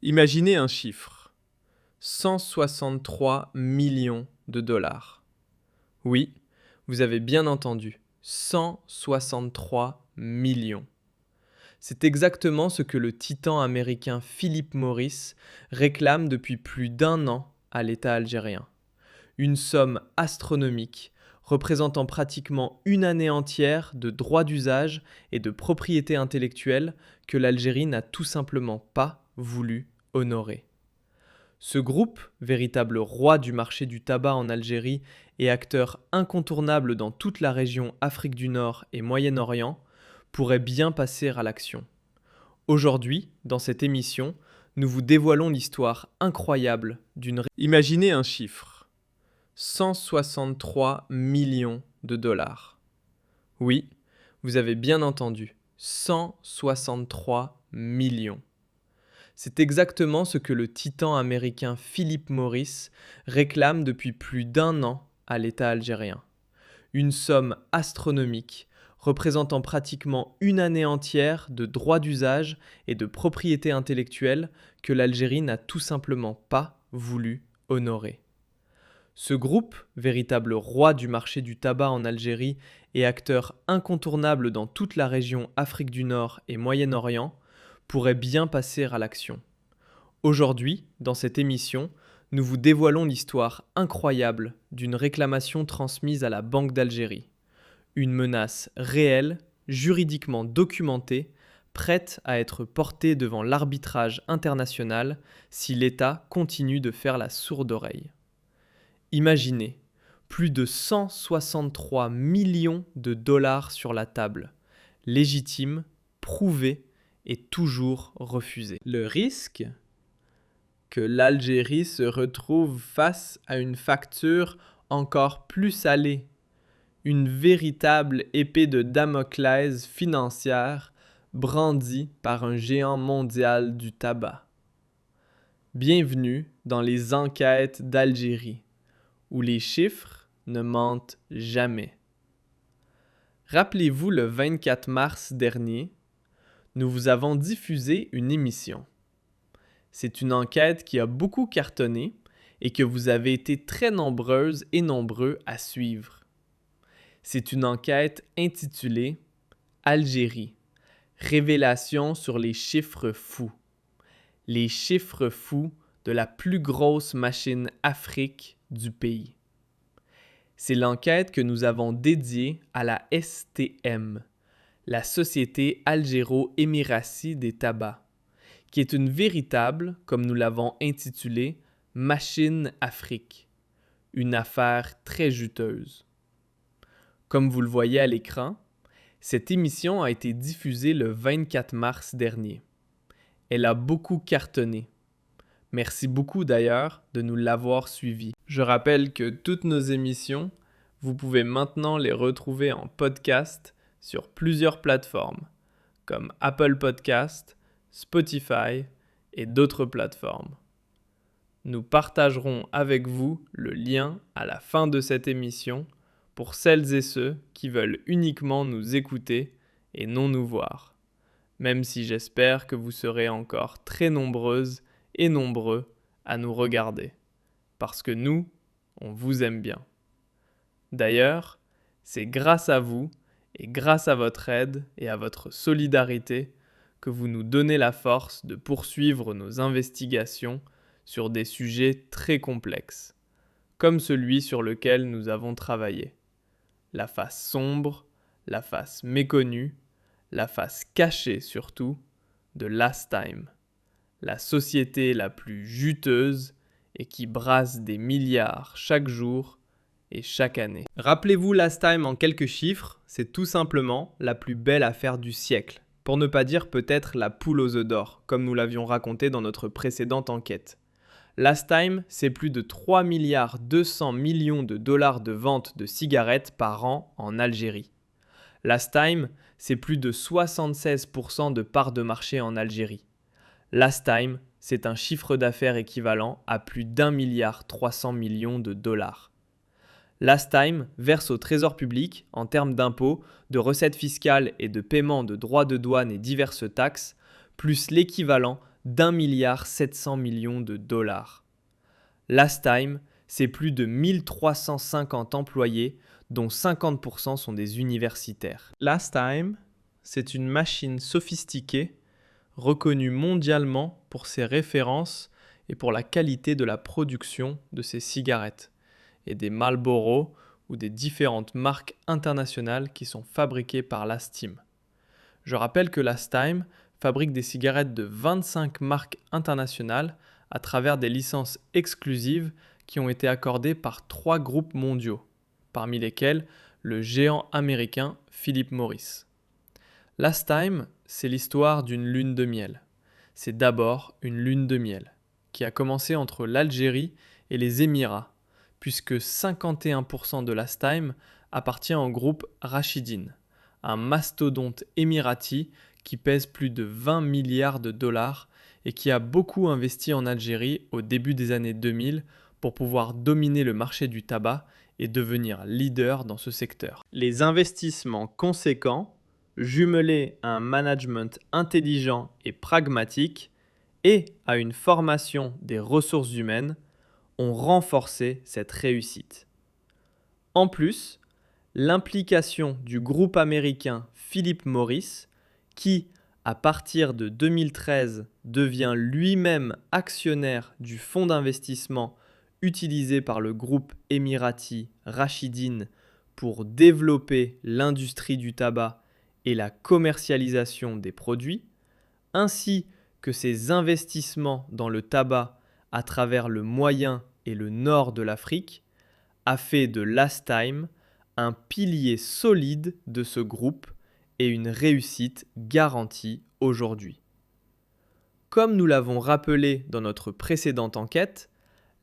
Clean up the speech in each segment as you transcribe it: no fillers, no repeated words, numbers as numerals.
Imaginez un chiffre. 163 millions de dollars. Oui, vous avez bien entendu. 163 millions. C'est exactement ce que le titan américain Philip Morris réclame depuis plus d'1 an à l'État algérien. Une somme astronomique représentant pratiquement une année entière de droits d'usage et de propriété intellectuelle que l'Algérie n'a tout simplement pas voulu honorer. Ce groupe, véritable roi du marché du tabac en Algérie et acteur incontournable dans toute la région Afrique du Nord et Moyen-Orient, pourrait bien passer à l'action. Aujourd'hui, dans cette émission, nous vous dévoilons l'histoire incroyable d'une... Imaginez un chiffre. 163 millions de dollars. Oui, vous avez bien entendu. 163 millions. C'est exactement ce que le titan américain Philip Morris réclame depuis plus d'1 an à l'État algérien. Une somme astronomique représentant pratiquement une année entière de droits d'usage et de propriété intellectuelle que l'Algérie n'a tout simplement pas voulu honorer. Ce groupe, véritable roi du marché du tabac en Algérie et acteur incontournable dans toute la région Afrique du Nord et Moyen-Orient, pourrait bien passer à l'action. Aujourd'hui, dans cette émission, nous vous dévoilons l'histoire incroyable d'une réclamation transmise à la Banque d'Algérie. Une menace réelle, juridiquement documentée, prête à être portée devant l'arbitrage international si l'État continue de faire la sourde oreille. Imaginez, plus de 163 millions de dollars sur la table, légitime, prouvé et toujours refusé. Le risque que l'Algérie se retrouve face à une facture encore plus salée, une véritable épée de Damoclès financière brandie par un géant mondial du tabac. Bienvenue dans les enquêtes d'Algérie, où les chiffres ne mentent jamais. Rappelez-vous, le 24 mars dernier, nous vous avons diffusé une émission. C'est une enquête qui a beaucoup cartonné et que vous avez été très nombreuses et nombreux à suivre. C'est une enquête intitulée « Algérie, révélation sur les chiffres fous ». Les chiffres fous de la plus grosse machine Afrique du pays. C'est l'enquête que nous avons dédiée à la STM, la Société Algéro-Émiratie des Tabacs, qui est une véritable, comme nous l'avons intitulée, Machine Afrique, une affaire très juteuse. Comme vous le voyez à l'écran, cette émission a été diffusée le 24 mars dernier. Elle a beaucoup cartonné. Merci beaucoup d'ailleurs de nous l'avoir suivi. Je rappelle que toutes nos émissions, vous pouvez maintenant les retrouver en podcast sur plusieurs plateformes, comme Apple Podcast, Spotify et d'autres plateformes. Nous partagerons avec vous le lien à la fin de cette émission pour celles et ceux qui veulent uniquement nous écouter et non nous voir, même si j'espère que vous serez encore très nombreuses et nombreux à nous regarder, parce que nous, on vous aime bien. D'ailleurs, c'est grâce à vous et grâce à votre aide et à votre solidarité que vous nous donnez la force de poursuivre nos investigations sur des sujets très complexes, comme celui sur lequel nous avons travaillé. La face sombre, la face méconnue, la face cachée surtout, de Last Time, la société la plus juteuse et qui brasse des milliards chaque jour et chaque année. Rappelez-vous Last Time en quelques chiffres, c'est tout simplement la plus belle affaire du siècle, pour ne pas dire peut-être la poule aux œufs d'or, comme nous l'avions raconté dans notre précédente enquête. Last Time, c'est plus de 3 milliards 200 millions de dollars de ventes de cigarettes par an en Algérie. Last Time, c'est plus de 76% de part de marché en Algérie. Last Time, c'est un chiffre d'affaires équivalent à plus d'1 milliard 300 millions de dollars. Last Time verse au trésor public, en termes d'impôts, de recettes fiscales et de paiement de droits de douane et diverses taxes, plus l'équivalent d'1,7 milliard $. Last Time, c'est plus de 1350 employés, dont 50% sont des universitaires. Last Time, c'est une machine sophistiquée, reconnue mondialement pour ses références et pour la qualité de la production de ses cigarettes, et des Marlboro ou des différentes marques internationales qui sont fabriquées par Last Time. Je rappelle que Last Time fabrique des cigarettes de 25 marques internationales à travers des licences exclusives qui ont été accordées par 3 groupes mondiaux, parmi lesquels le géant américain Philip Morris. Last Time, c'est l'histoire d'une lune de miel. C'est d'abord une lune de miel qui a commencé entre l'Algérie et les Émirats, puisque 51% de Last Time appartient au groupe Rashidin, un mastodonte émirati qui pèse plus de 20 milliards de dollars et qui a beaucoup investi en Algérie au début des années 2000 pour pouvoir dominer le marché du tabac et devenir leader dans ce secteur. Les investissements conséquents, jumelés à un management intelligent et pragmatique et à une formation des ressources humaines, ont renforcé cette réussite. En plus, l'implication du groupe américain Philip Morris, qui, à partir de 2013, devient lui-même actionnaire du fonds d'investissement utilisé par le groupe émirati Rashidin pour développer l'industrie du tabac et la commercialisation des produits, ainsi que ses investissements dans le tabac à travers le moyen et le nord de l'Afrique, a fait de Last Time un pilier solide de ce groupe et une réussite garantie aujourd'hui. Comme nous l'avons rappelé dans notre précédente enquête,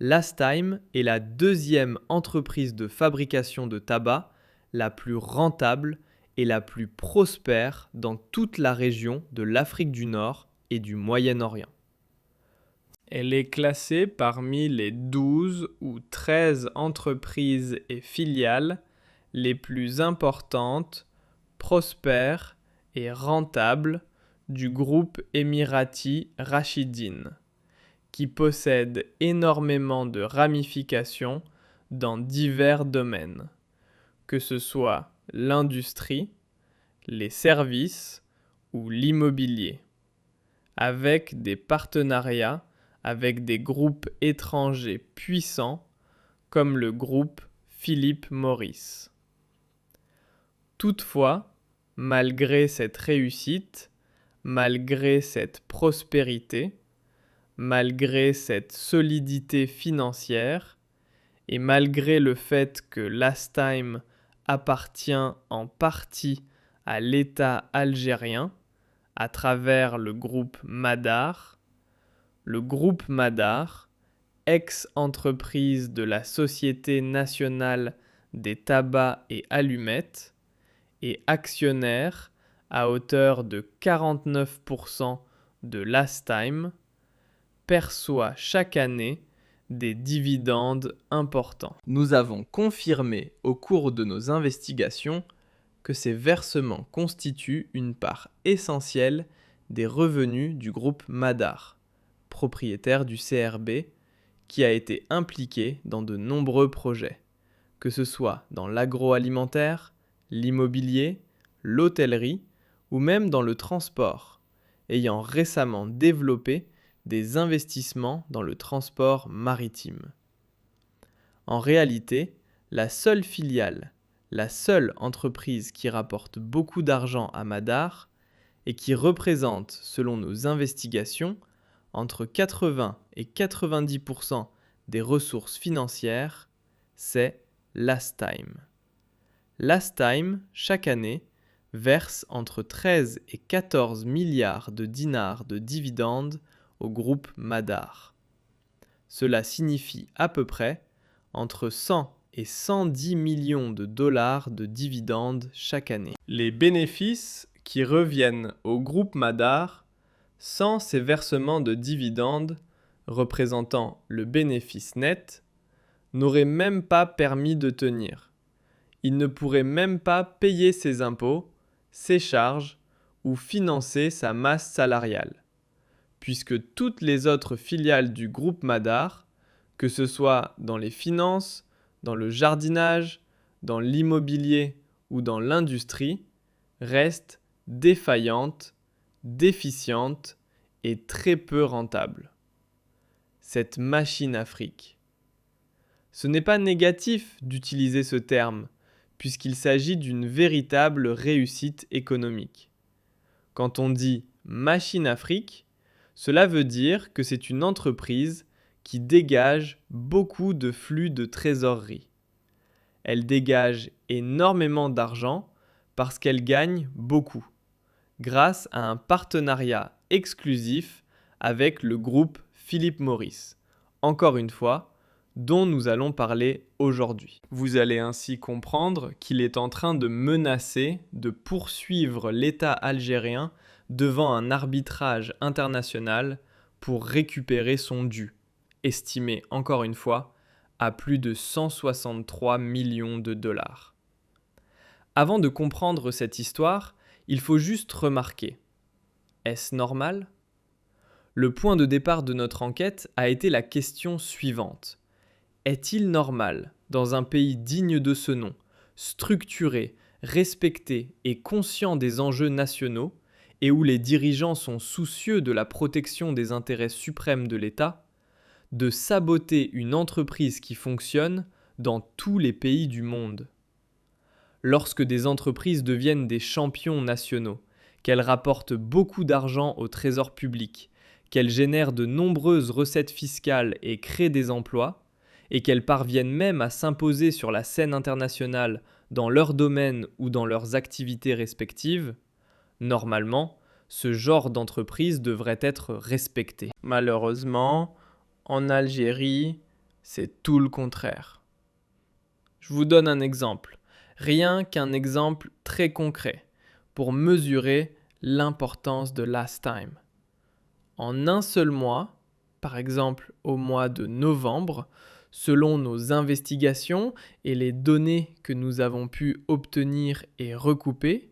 Last Time est la deuxième entreprise de fabrication de tabac la plus rentable et la plus prospère dans toute la région de l'Afrique du Nord et du Moyen-Orient. Elle est classée parmi les 12 ou 13 entreprises et filiales les plus importantes, prospères et rentables du groupe émirati Rashidin, qui possède énormément de ramifications dans divers domaines, que ce soit l'industrie, les services ou l'immobilier, avec des partenariats avec des groupes étrangers puissants comme le groupe Philip Morris. Toutefois, malgré cette réussite, malgré cette prospérité, malgré cette solidité financière et malgré le fait que Last Time appartient en partie à l'État algérien à travers le groupe Madar, le groupe Madar, ex-entreprise de la Société nationale des tabacs et allumettes, et actionnaire à hauteur de 49% de Last Time, perçoit chaque année des dividendes importants. Nous avons confirmé au cours de nos investigations que ces versements constituent une part essentielle des revenus du groupe Madar, propriétaire du CRB, qui a été impliqué dans de nombreux projets, que ce soit dans l'agroalimentaire, l'immobilier, l'hôtellerie ou même dans le transport, ayant récemment développé des investissements dans le transport maritime. En réalité, la seule filiale, la seule entreprise qui rapporte beaucoup d'argent à Madar et qui représente, selon nos investigations, entre 80 et 90% des ressources financières, c'est Last Time. Last Time, chaque année, verse entre 13 et 14 milliards de dinars de dividendes au groupe Madar. Cela signifie à peu près entre 100 et 110 millions de dollars de dividendes chaque année. Les bénéfices qui reviennent au groupe Madar sans ces versements de dividendes représentant le bénéfice net n'auraient même pas permis de tenir. Il ne pourrait même pas payer ses impôts, ses charges ou financer sa masse salariale. puisque toutes les autres filiales du groupe Madar, que ce soit dans les finances, dans le jardinage, dans l'immobilier ou dans l'industrie, restent défaillantes, déficientes et très peu rentables. Cette machine Afrique. Ce n'est pas négatif d'utiliser ce terme, puisqu'il s'agit d'une véritable réussite économique. Quand on dit machine Afrique, cela veut dire que c'est une entreprise qui dégage beaucoup de flux de trésorerie. Elle dégage énormément d'argent parce qu'elle gagne beaucoup, grâce à un partenariat exclusif avec le groupe Philip Morris, encore une fois, dont nous allons parler aujourd'hui. Vous allez ainsi comprendre qu'il est en train de menacer de poursuivre l'État algérien devant un arbitrage international pour récupérer son dû, estimé encore une fois à plus de 163 millions de dollars. Avant de comprendre cette histoire, il faut juste remarquer. Est-ce normal ? Le point de départ de notre enquête a été la question suivante. Est-il normal, dans un pays digne de ce nom, structuré, respecté et conscient des enjeux nationaux, et où les dirigeants sont soucieux de la protection des intérêts suprêmes de l'État, de saboter une entreprise qui fonctionne dans tous les pays du monde? Lorsque des entreprises deviennent des champions nationaux, qu'elles rapportent beaucoup d'argent au trésor public, qu'elles génèrent de nombreuses recettes fiscales et créent des emplois, et qu'elles parviennent même à s'imposer sur la scène internationale dans leur domaine ou dans leurs activités respectives, normalement, ce genre d'entreprise devrait être respecté. Malheureusement, en Algérie, c'est tout le contraire. Je vous donne un exemple, rien qu'un exemple très concret, pour mesurer l'importance de Last Time. En un seul mois, par exemple au mois de novembre, selon nos investigations et les données que nous avons pu obtenir et recouper,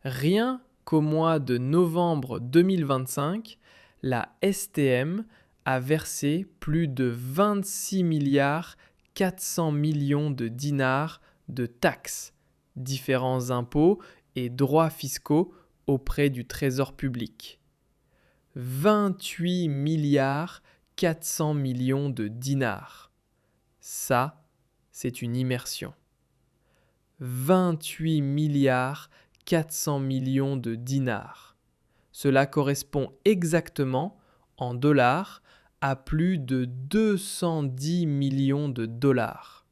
rien qu'au mois de novembre 2025, la STM a versé plus de 26 milliards 400 millions de dinars de taxes, différents impôts et droits fiscaux auprès du Trésor public. 28 milliards 400 millions de dinars. Ça, c'est une immersion. 28 milliards 400 millions de dinars. Cela correspond exactement, en dollars, à plus de 210 millions de dollars.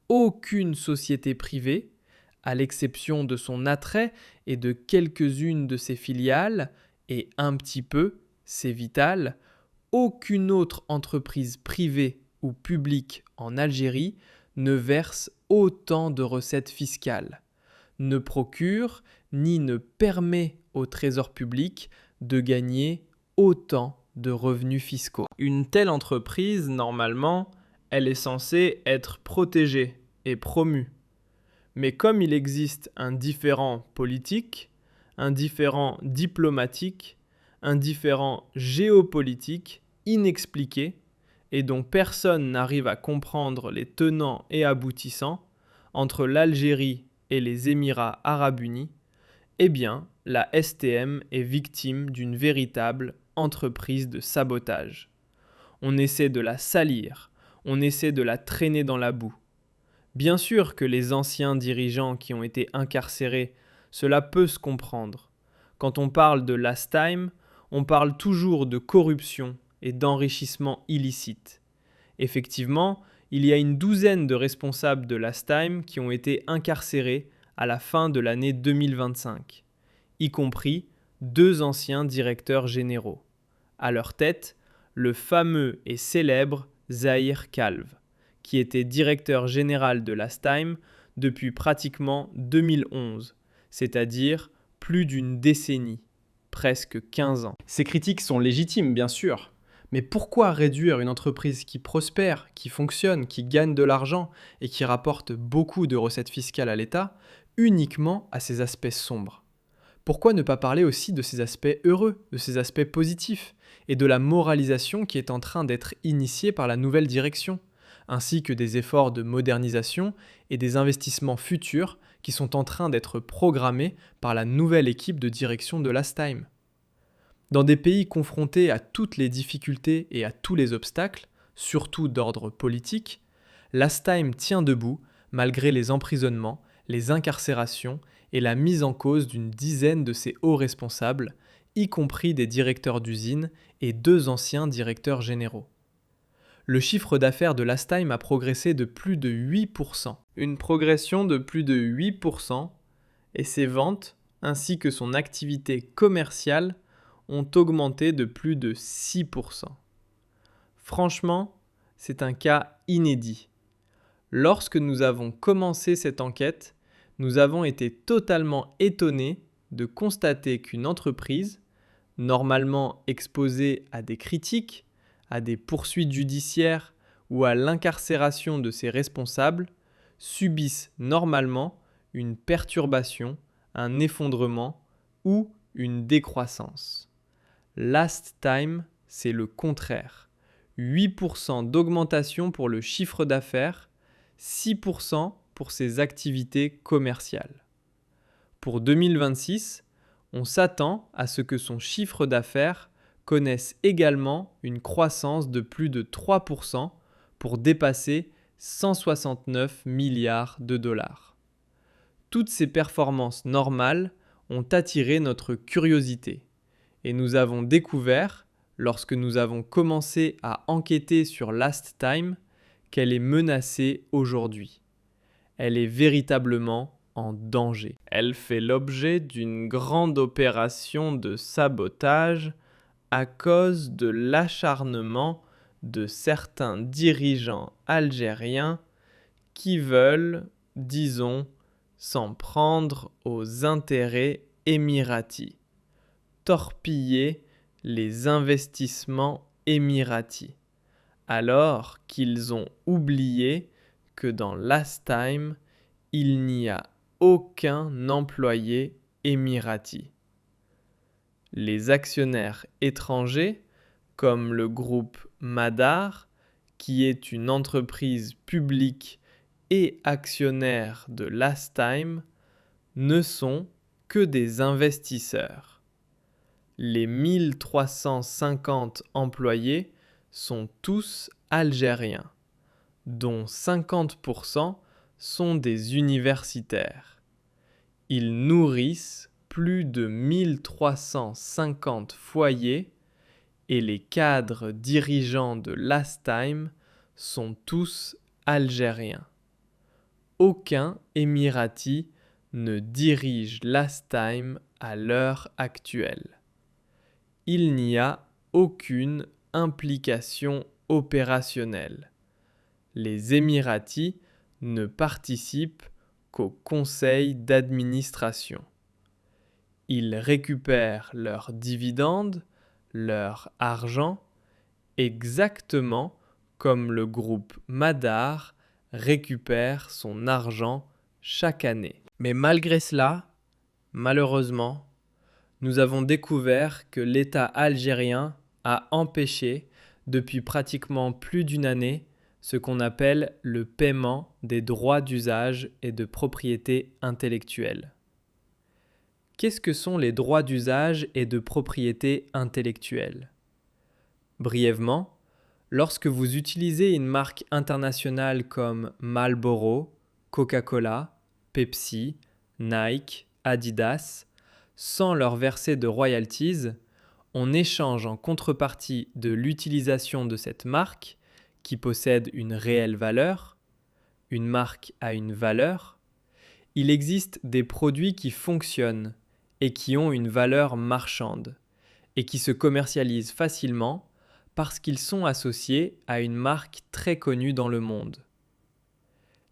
Aucune société privée, à l'exception de son attrait et de quelques-unes de ses filiales, et un petit peu, c'est vital, aucune autre entreprise privée ou publique en Algérie ne verse autant de recettes fiscales, ne procure ni ne permet au Trésor public de gagner autant de revenus fiscaux. Une telle entreprise, normalement, elle est censée être protégée et promue. Mais comme il existe un différend politique, un différend diplomatique, un différend géopolitique inexpliqué et dont personne n'arrive à comprendre les tenants et aboutissants entre l'Algérie et les Émirats arabes unis, eh bien, la STM est victime d'une véritable entreprise de sabotage. On essaie de la salir, on essaie de la traîner dans la boue. Bien sûr que les anciens dirigeants qui ont été incarcérés, cela peut se comprendre. Quand on parle de Last Time, on parle toujours de corruption et d'enrichissement illicite. Effectivement, il y a une douzaine de responsables de Last Time qui ont été incarcérés à la fin de l'année 2025, y compris 2 anciens directeurs généraux. À leur tête, le fameux et célèbre Zahir Kalv, qui était directeur général de Last Time depuis pratiquement 2011, c'est-à-dire plus d'une décennie, presque 15 ans. Ces critiques sont légitimes, bien sûr, mais pourquoi réduire une entreprise qui prospère, qui fonctionne, qui gagne de l'argent et qui rapporte beaucoup de recettes fiscales à l'État uniquement à ces aspects sombres ? Pourquoi ne pas parler aussi de ces aspects heureux, de ces aspects positifs, et de la moralisation qui est en train d'être initiée par la nouvelle direction, ainsi que des efforts de modernisation et des investissements futurs qui sont en train d'être programmés par la nouvelle équipe de direction de Last Time. Dans des pays confrontés à toutes les difficultés et à tous les obstacles, surtout d'ordre politique, Last Time tient debout malgré les emprisonnements, les incarcérations et la mise en cause d'une dizaine de ses hauts responsables, y compris des directeurs d'usine et 2 anciens directeurs généraux. Le chiffre d'affaires de Last Time a progressé de plus de 8%. Une progression de plus de 8%, et ses ventes, ainsi que son activité commerciale, ont augmenté de plus de 6%. Franchement, c'est un cas inédit. Lorsque nous avons commencé cette enquête, nous avons été totalement étonnés de constater qu'une entreprise, normalement exposée à des critiques, à des poursuites judiciaires ou à l'incarcération de ses responsables, subisse normalement une perturbation, un effondrement ou une décroissance. Last Time, c'est le contraire. 8% d'augmentation pour le chiffre d'affaires, 6% pour ses activités commerciales. Pour 2026, on s'attend à ce que son chiffre d'affaires connaisse également une croissance de plus de 3% pour dépasser 169 milliards de dollars. Toutes ces performances normales ont attiré notre curiosité et nous avons découvert, lorsque nous avons commencé à enquêter sur Last Time, qu'elle est menacée aujourd'hui. Elle est véritablement en danger. Elle fait l'objet d'une grande opération de sabotage à cause de l'acharnement de certains dirigeants algériens qui veulent, disons, s'en prendre aux intérêts émiratis, torpiller les investissements émiratis, alors qu'ils ont oublié que dans Last Time, il n'y a aucun employé émirati. Les actionnaires étrangers, comme le groupe Madar, qui est une entreprise publique et actionnaire de Last Time, ne sont que des investisseurs. Les 1350 employés sont tous algériens, dont 50% sont des universitaires. Ils nourrissent plus de 1350 foyers et les cadres dirigeants de Last Time sont tous algériens. Aucun émirati ne dirige Last Time à l'heure actuelle. Il n'y a aucune implication opérationnelle. Les émiratis ne participent qu'au conseil d'administration. Ils récupèrent leurs dividendes, leur argent, exactement comme le groupe Madar récupère son argent chaque année. Mais malgré cela, malheureusement, nous avons découvert que l'État algérien a empêché, depuis pratiquement plus d'une année, ce qu'on appelle le paiement des droits d'usage et de propriété intellectuelle. Qu'est-ce que sont les droits d'usage et de propriété intellectuelle ? Brièvement, lorsque vous utilisez une marque internationale comme Marlboro, Coca-Cola, Pepsi, Nike, Adidas, sans leur verser de royalties, on échange en contrepartie de l'utilisation de cette marque, qui possède une réelle valeur, une marque a une valeur, il existe des produits qui fonctionnent et qui ont une valeur marchande et qui se commercialisent facilement parce qu'ils sont associés à une marque très connue dans le monde.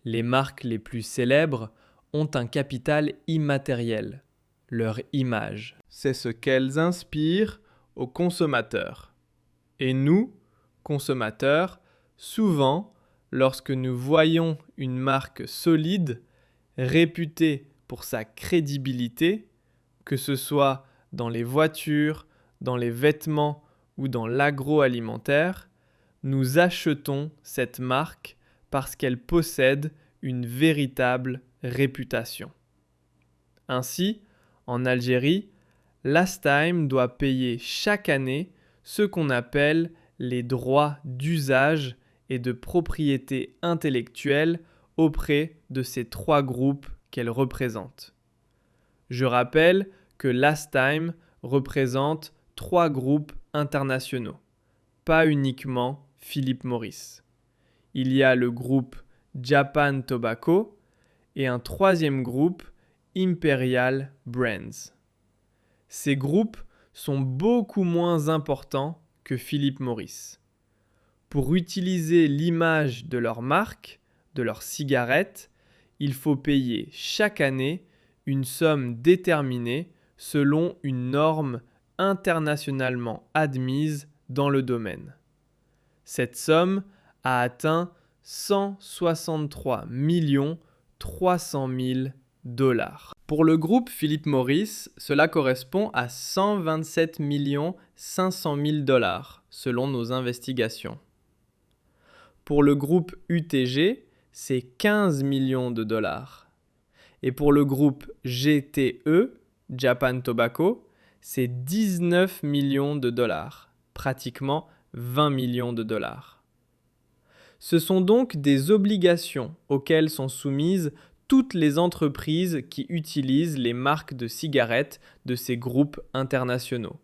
Les marques les plus célèbres ont un capital immatériel, leur image. C'est ce qu'elles inspirent aux consommateurs. Et nous, consommateurs, souvent, lorsque nous voyons une marque solide, réputée pour sa crédibilité, Que ce soit dans les voitures, dans les vêtements ou dans l'agroalimentaire, nous achetons cette marque parce qu'elle possède une véritable réputation. Ainsi, en Algérie, Lastime doit payer chaque année ce qu'on appelle les droits d'usage et de propriété intellectuelle auprès de ces 3 groupes qu'elle représente. Je rappelle que Lastime représente 3 groupes internationaux, pas uniquement Philip Morris. Il y a le groupe Japan Tobacco et un 3e groupe, Imperial Brands. Ces groupes sont beaucoup moins importants que Philip Morris. Pour utiliser l'image de leur marque, de leurs cigarettes, il faut payer chaque année une somme déterminée selon une norme internationalement admise dans le domaine. Cette somme a atteint 163 300 000 $. Pour le groupe Philip Morris, cela correspond à 127 500 000 $, selon nos investigations. Pour le groupe UTG, c'est 15 millions de dollars. Et pour le groupe GTE, Japan Tobacco, c'est 19 millions de dollars, pratiquement 20 millions de dollars. Ce sont donc des obligations auxquelles sont soumises toutes les entreprises qui utilisent les marques de cigarettes de ces groupes internationaux,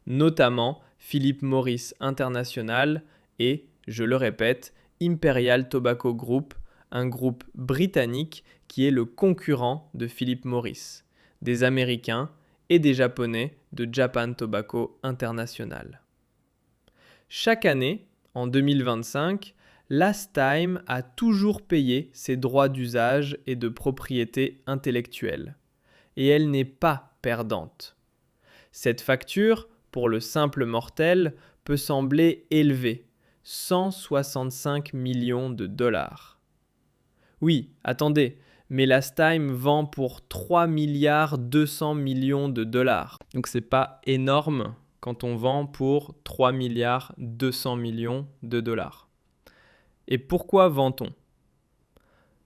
notamment Philip Morris International et, je le répète, Imperial Tobacco Group, un groupe britannique qui est le concurrent de Philip Morris, des Américains et des Japonais de Japan Tobacco International. Chaque année, en 2025, Lastime a toujours payé ses droits d'usage et de propriété intellectuelle, et elle n'est pas perdante. Cette facture, pour le simple mortel, peut sembler élevée, 165 millions de dollars. Oui, attendez, mais Lastime vend pour 3 milliards 200 millions de dollars. Donc c'est pas énorme quand on vend pour 3 milliards 200 millions de dollars. Et pourquoi vend-on ?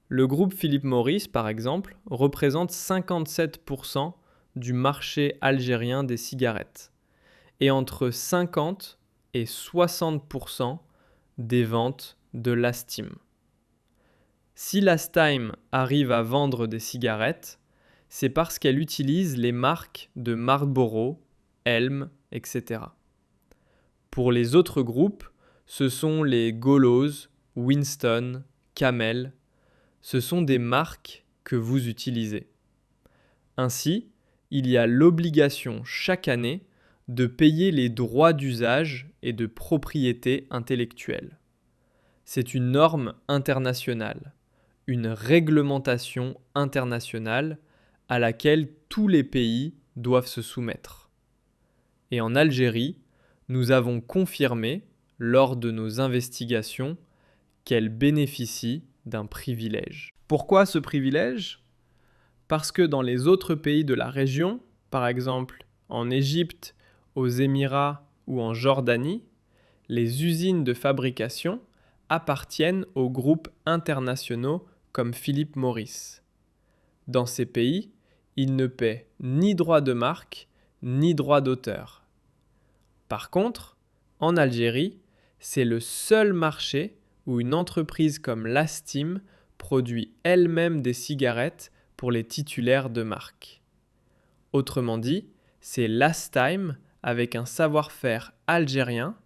Le groupe Philip Morris, par exemple, représente 57% du marché algérien des cigarettes et entre 50 et 60% des ventes de Lastime. Si Lastime arrive à vendre des cigarettes, c'est parce qu'elle utilise les marques de Marlboro, Elm, etc. Pour les autres groupes, ce sont les Golos, Winston, Camel. Ce sont des marques que vous utilisez. Ainsi, il y a l'obligation chaque année de payer les droits d'usage et de propriété intellectuelle. C'est une norme internationale, une réglementation internationale à laquelle tous les pays doivent se soumettre. Et en Algérie, nous avons confirmé, lors de nos investigations, qu'elle bénéficie d'un privilège. Pourquoi ce privilège ? Parce que dans les autres pays de la région, par exemple en Égypte, aux Émirats ou en Jordanie, les usines de fabrication appartiennent aux groupes internationaux comme Philip Morris. Dans ces pays, ils ne paient ni droit de marque, ni droit d'auteur. Par contre, en Algérie, c'est le seul marché où une entreprise comme Lastime produit elle-même des cigarettes pour les titulaires de marque. Autrement dit, c'est Lastime avec un savoir-faire algérien,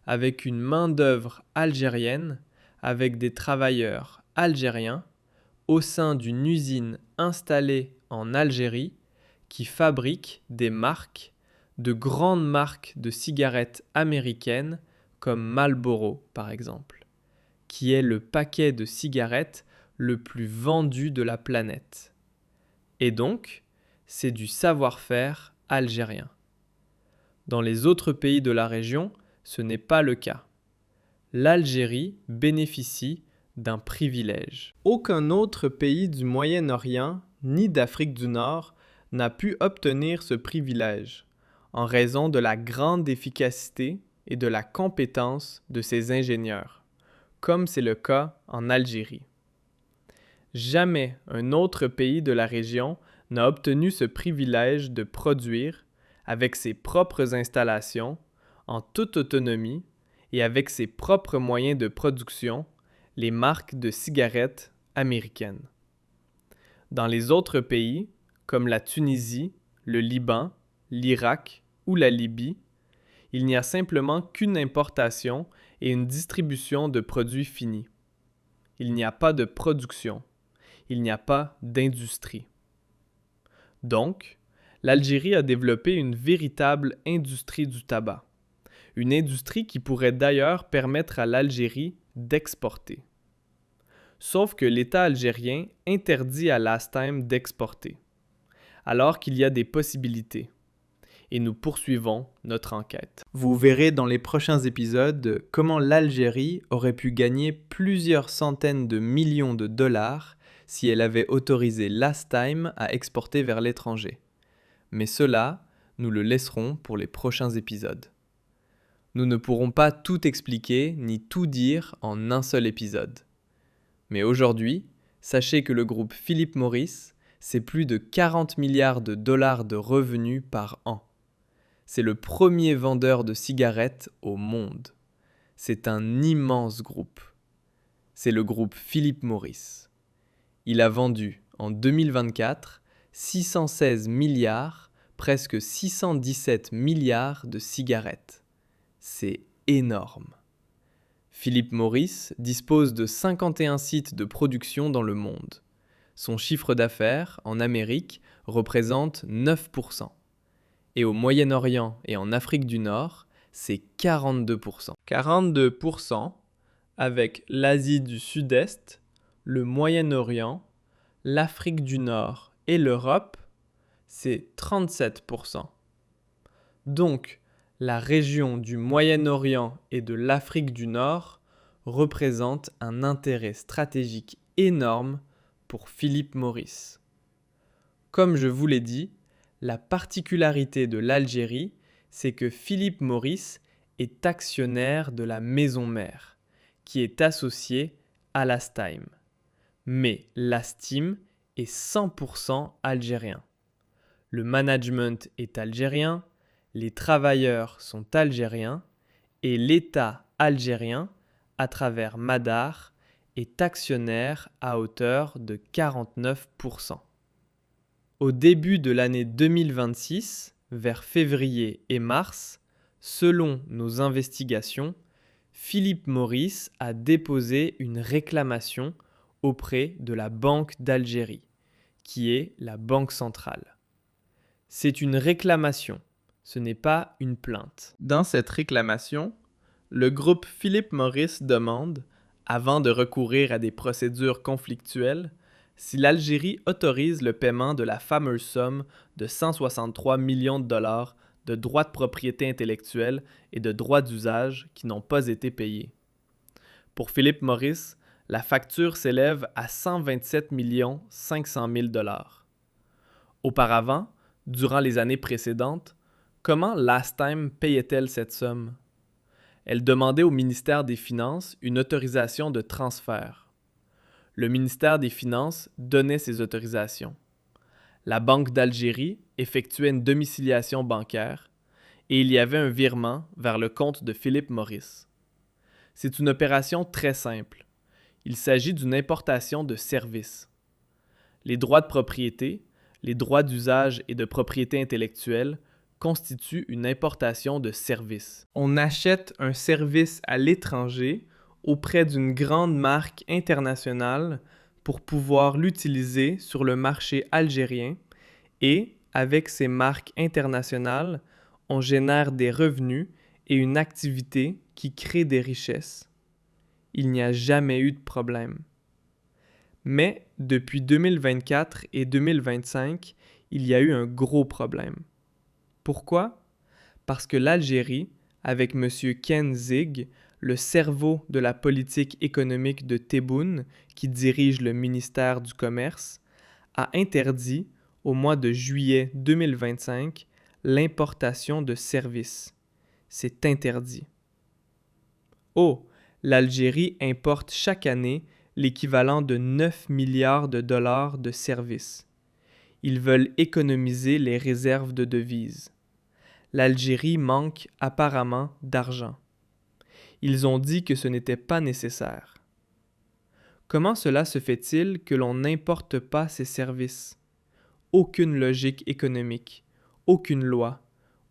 avec une main-d'œuvre algérienne, avec des travailleurs algériens, au sein d'une usine installée en Algérie qui fabrique des marques, de grandes marques de cigarettes américaines comme Marlboro par exemple, qui est le paquet de cigarettes le plus vendu de la planète. Et donc, c'est du savoir-faire algérien. Dans les autres pays de la région, ce n'est pas le cas. L'Algérie bénéficie d'un privilège. Aucun autre pays du Moyen-Orient ni d'Afrique du Nord n'a pu obtenir ce privilège en raison de la grande efficacité et de la compétence de ses ingénieurs, comme c'est le cas en Algérie. Jamais un autre pays de la région n'a obtenu ce privilège de produire, avec ses propres installations, en toute autonomie et avec ses propres moyens de production, les marques de cigarettes américaines. Dans les autres pays, comme la Tunisie, le Liban, l'Irak ou la Libye, il n'y a simplement qu'une importation et une distribution de produits finis. Il n'y a pas de production. Il n'y a pas d'industrie. Donc, l'Algérie a développé une véritable industrie du tabac. Une industrie qui pourrait d'ailleurs permettre à l'Algérie d'exporter. Sauf que l'État algérien interdit à Lastime d'exporter, alors qu'il y a des possibilités. Et nous poursuivons notre enquête. Vous verrez dans les prochains épisodes comment l'Algérie aurait pu gagner plusieurs centaines de millions de dollars si elle avait autorisé Lastime à exporter vers l'étranger. Mais cela, nous le laisserons pour les prochains épisodes. Nous ne pourrons pas tout expliquer ni tout dire en un seul épisode. Mais aujourd'hui, sachez que le groupe Philip Morris, c'est plus de 40 milliards de dollars de revenus par an. C'est le premier vendeur de cigarettes au monde. C'est un immense groupe. C'est le groupe Philip Morris. Il a vendu en 2024 616 milliards, presque 617 milliards de cigarettes. C'est énorme. Philip Morris dispose de 51 sites de production dans le monde. Son chiffre d'affaires en Amérique représente 9%. Et au Moyen-Orient et en Afrique du Nord, c'est 42%. 42% avec l'Asie du Sud-Est, le Moyen-Orient, l'Afrique du Nord et l'Europe, c'est 37%. Donc, la région du Moyen-Orient et de l'Afrique du Nord représente un intérêt stratégique énorme pour Philip Morris. Comme je vous l'ai dit, la particularité de l'Algérie, c'est que Philip Morris est actionnaire de la maison mère, qui est associée à Lastime. Mais Lastime est 100% algérien. Le management est algérien, les travailleurs sont algériens et l'État algérien, à travers Madar, est actionnaire à hauteur de 49%. Au début de l'année 2026, vers février et mars, selon nos investigations, Philip Morris a déposé une réclamation auprès de la Banque d'Algérie, qui est la banque centrale. C'est une réclamation, ce n'est pas une plainte. Dans cette réclamation, le groupe Philip Morris demande, avant de recourir à des procédures conflictuelles, si l'Algérie autorise le paiement de la fameuse somme de 163 millions de dollars de droits de propriété intellectuelle et de droits d'usage qui n'ont pas été payés. Pour Philip Morris, la facture s'élève à 127 500 000 dollars. Auparavant, durant les années précédentes, comment Lastime payait-elle cette somme? Elle demandait au ministère des Finances une autorisation de transfert. Le ministère des Finances donnait ces autorisations. La Banque d'Algérie effectuait une domiciliation bancaire et il y avait un virement vers le compte de Philip Morris. C'est une opération très simple. Il s'agit d'une importation de services. Les droits de propriété, les droits d'usage et de propriété intellectuelle constituent une importation de services. On achète un service à l'étranger auprès d'une grande marque internationale pour pouvoir l'utiliser sur le marché algérien et, avec ces marques internationales, on génère des revenus et une activité qui crée des richesses. Il n'y a jamais eu de problème. Mais depuis 2024 et 2025, il y a eu un gros problème. Pourquoi? Parce que l'Algérie, avec M. Ken Zig, le cerveau de la politique économique de Tebboune, qui dirige le ministère du Commerce, a interdit au mois de juillet 2025, l'importation de services. C'est interdit. Oh, l'Algérie importe chaque année l'équivalent de 9 milliards de dollars de services. Ils veulent économiser les réserves de devises. L'Algérie manque apparemment d'argent. Ils ont dit que ce n'était pas nécessaire. Comment cela se fait-il que l'on n'importe pas ces services? Aucune logique économique, aucune loi,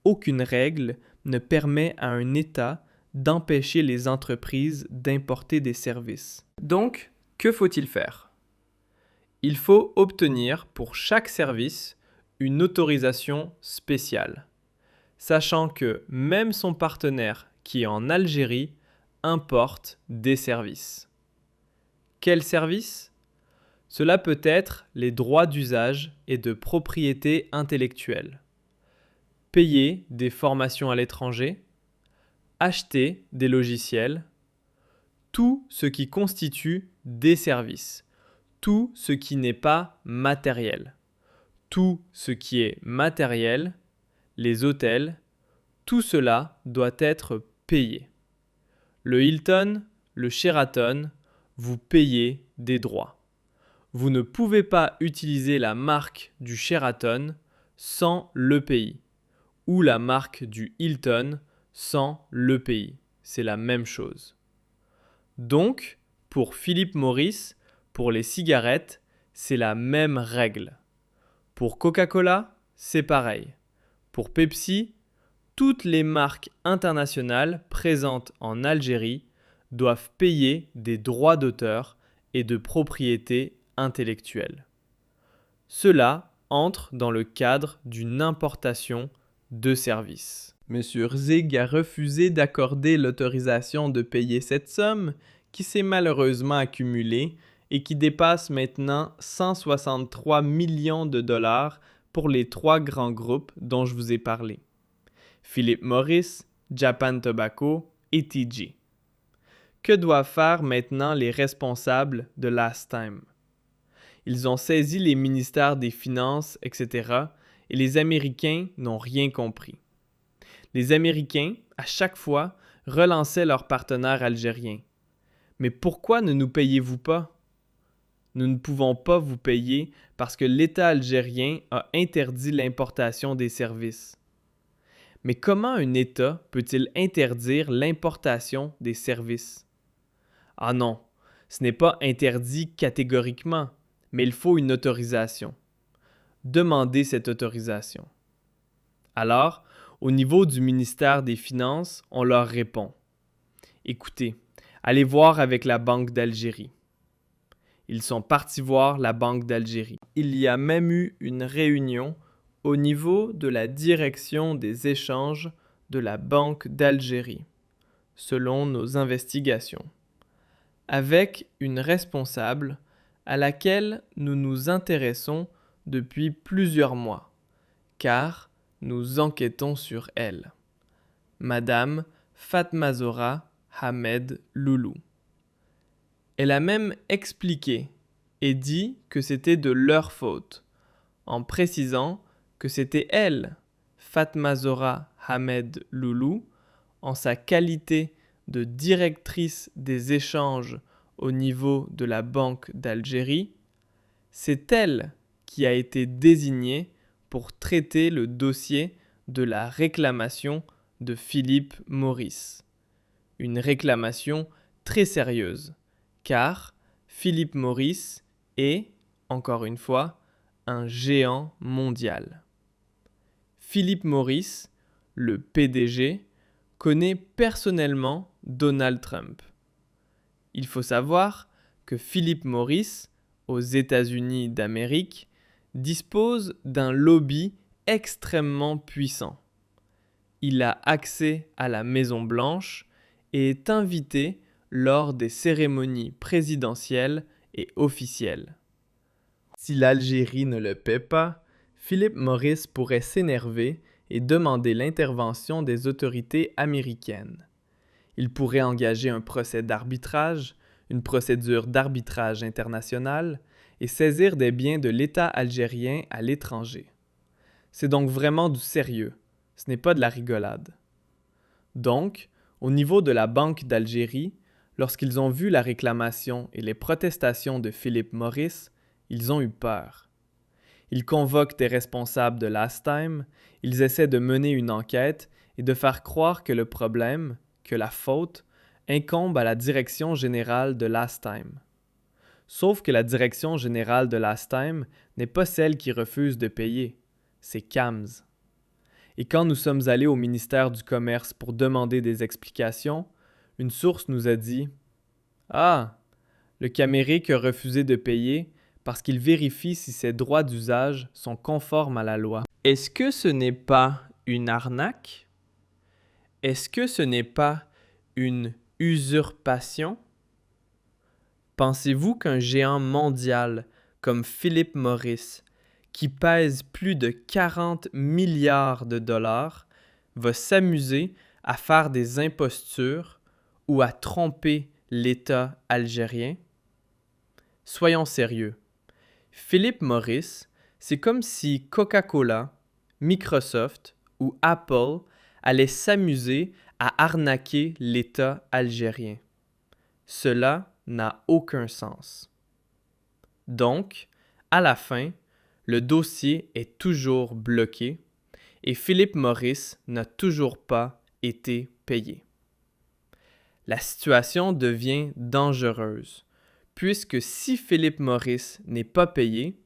aucune règle ne permet à un État d'empêcher les entreprises d'importer des services. Donc, que faut-il faire? Il faut obtenir pour chaque service une autorisation spéciale, sachant que même son partenaire qui est en Algérie importe des services. Quels services? Cela peut être les droits d'usage et de propriété intellectuelle, payer des formations à l'étranger, acheter des logiciels, tout ce qui constitue des services, tout ce qui n'est pas matériel, tout ce qui est matériel, les hôtels, tout cela doit être payé. Le Hilton, le Sheraton, vous payez des droits. Vous ne pouvez pas utiliser la marque du Sheraton sans le pays, ou la marque du Hilton sans le pays. C'est la même chose. Donc, pour Philip Morris, pour les cigarettes, c'est la même règle. Pour Coca-Cola, c'est pareil. Pour Pepsi, toutes les marques internationales présentes en Algérie doivent payer des droits d'auteur et de propriété intellectuelle. Cela entre dans le cadre d'une importation de services. M. Zig a refusé d'accorder l'autorisation de payer cette somme qui s'est malheureusement accumulée et qui dépasse maintenant 163 millions de dollars pour les 3 grands groupes dont je vous ai parlé. Philip Morris, Japan Tobacco et TG. Que doivent faire maintenant les responsables de Last Time? Ils ont saisi les ministères des Finances, etc., et les Américains n'ont rien compris. Les Américains, à chaque fois, relançaient leurs partenaires algériens. Mais pourquoi ne nous payez-vous pas? Nous ne pouvons pas vous payer parce que l'État algérien a interdit l'importation des services. Mais comment un État peut-il interdire l'importation des services? Ah non, ce n'est pas interdit catégoriquement, mais il faut une autorisation. Demandez cette autorisation. Alors, au niveau du ministère des Finances, on leur répond. Écoutez, allez voir avec la Banque d'Algérie. Ils sont partis voir la Banque d'Algérie. Il y a même eu une réunion au niveau de la direction des échanges de la Banque d'Algérie, selon nos investigations, avec une responsable à laquelle nous nous intéressons depuis plusieurs mois, car nous enquêtons sur elle. Madame Fatma Zora Hamed Loulou. Elle a même expliqué et dit que c'était de leur faute, en précisant que c'était elle, Fatma Zora Hamed Loulou, en sa qualité de directrice des échanges au niveau de la Banque d'Algérie, c'est elle qui a été désignée pour traiter le dossier de la réclamation de Philip Morris. Une réclamation très sérieuse, car Philip Morris est, encore une fois, un géant mondial. Philip Morris, le PDG, connaît personnellement Donald Trump. Il faut savoir que Philip Morris, aux États-Unis d'Amérique, dispose d'un lobby extrêmement puissant. Il a accès à la Maison-Blanche et est invité lors des cérémonies présidentielles et officielles. Si l'Algérie ne le paie pas, Philip Morris pourrait s'énerver et demander l'intervention des autorités américaines. Il pourrait engager un procès d'arbitrage, une procédure d'arbitrage international, et saisir des biens de l'État algérien à l'étranger. C'est donc vraiment du sérieux, ce n'est pas de la rigolade. Donc, au niveau de la Banque d'Algérie, lorsqu'ils ont vu la réclamation et les protestations de Philip Morris, ils ont eu peur. Ils convoquent des responsables de Lastime, ils essaient de mener une enquête et de faire croire que le problème, que la faute, incombe à la direction générale de Lastime. Sauf que la direction générale de Lastime n'est pas celle qui refuse de payer, c'est CAMS. Et quand nous sommes allés au ministère du Commerce pour demander des explications, une source nous a dit « Ah, le Camérique a refusé de payer parce qu'il vérifie si ses droits d'usage sont conformes à la loi. » Est-ce que ce n'est pas une arnaque? Est-ce que ce n'est pas une usurpation? Pensez-vous qu'un géant mondial comme Philip Morris, qui pèse plus de 40 milliards de dollars, va s'amuser à faire des impostures ou à tromper l'État algérien? Soyons sérieux. Philip Morris, c'est comme si Coca-Cola, Microsoft ou Apple allaient s'amuser à arnaquer l'État algérien. Cela n'a aucun sens. Donc, à la fin, le dossier est toujours bloqué et Philip Morris n'a toujours pas été payé. La situation devient dangereuse, puisque si Philip Morris n'est pas payé,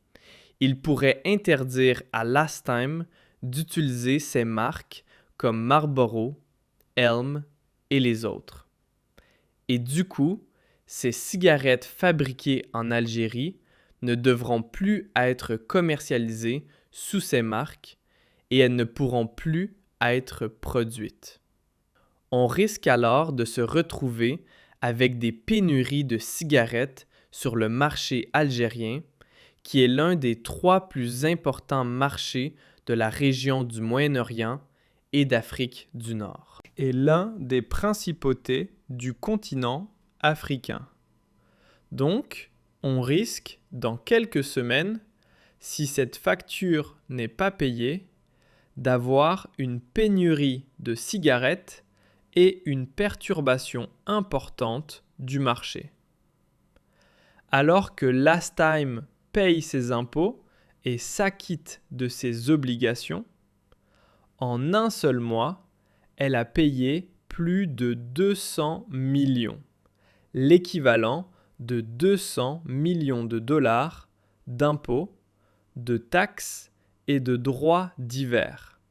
il pourrait interdire à Lastime d'utiliser ses marques comme Marlboro, Elm et les autres. Et du coup, ces cigarettes fabriquées en Algérie ne devront plus être commercialisées sous ces marques et elles ne pourront plus être produites. On risque alors de se retrouver avec des pénuries de cigarettes sur le marché algérien, qui est l'un des 3 plus importants marchés de la région du Moyen-Orient et d'Afrique du Nord, et l'un des principautés du continent africain. Donc, on risque, dans quelques semaines, si cette facture n'est pas payée, d'avoir une pénurie de cigarettes et une perturbation importante du marché. Alors que Lastime paye ses impôts et s'acquitte de ses obligations, en un seul mois, elle a payé plus de 200 millions, l'équivalent de 200 millions de dollars d'impôts, de taxes et de droits divers,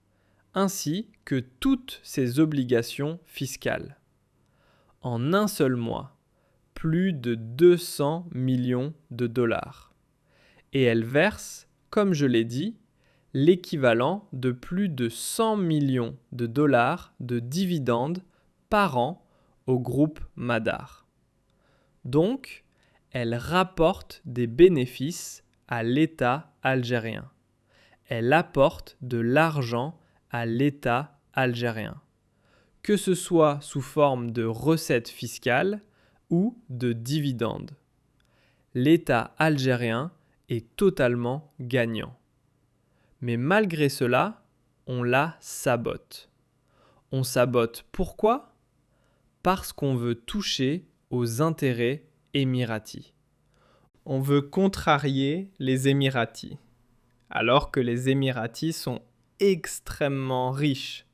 ainsi que toutes ses obligations fiscales. En un seul mois, plus de 200 millions de dollars. Et elle verse, comme je l'ai dit, l'équivalent de plus de 100 millions de dollars de dividendes par an au groupe Madar. Donc, elle rapporte des bénéfices à l'État algérien. Elle apporte de l'argent à l'État algérien, que ce soit sous forme de recettes fiscales ou de dividendes. L'État algérien est totalement gagnant. Mais malgré cela, on la sabote. On sabote pourquoi? Parce qu'on veut toucher aux intérêts émiratis. On veut contrarier les Émiratis, alors que les Émiratis sont extrêmement riches,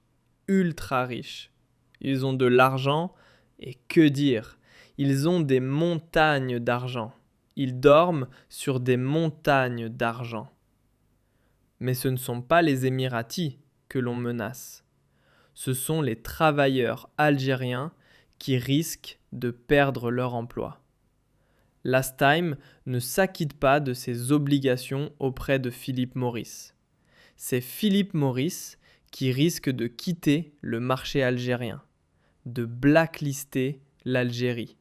ultra riches. Ils ont de l'argent et que dire? Ils ont des montagnes d'argent. Ils dorment sur des montagnes d'argent. Mais ce ne sont pas les Émiratis que l'on menace. Ce sont les travailleurs algériens qui risquent de perdre leur emploi. Lastime ne s'acquitte pas de ses obligations auprès de Philip Morris. C'est Philip Morris qui risque de quitter le marché algérien, de blacklister l'Algérie,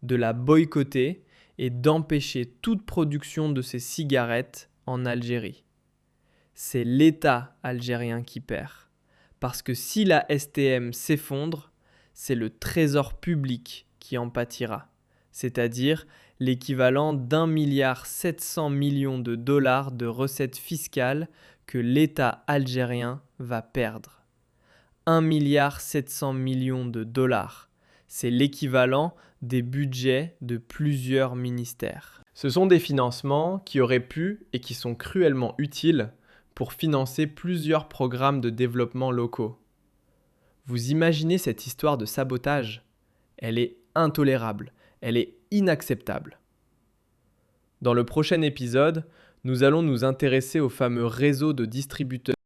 de la boycotter et d'empêcher toute production de ses cigarettes en Algérie. C'est l'État algérien qui perd, parce que si la STM s'effondre, c'est le trésor public qui en pâtira. c'est-à-dire l'équivalent d'1,7 milliard de recettes fiscales que l'État algérien va perdre. 1,7 milliard, c'est l'équivalent des budgets de plusieurs ministères. Ce sont des financements qui auraient pu et qui sont cruellement utiles pour financer plusieurs programmes de développement locaux. Vous imaginez cette histoire de sabotage ? Elle est intolérable, elle est inacceptable. Dans le prochain épisode, nous allons nous intéresser au fameux réseau de distributeurs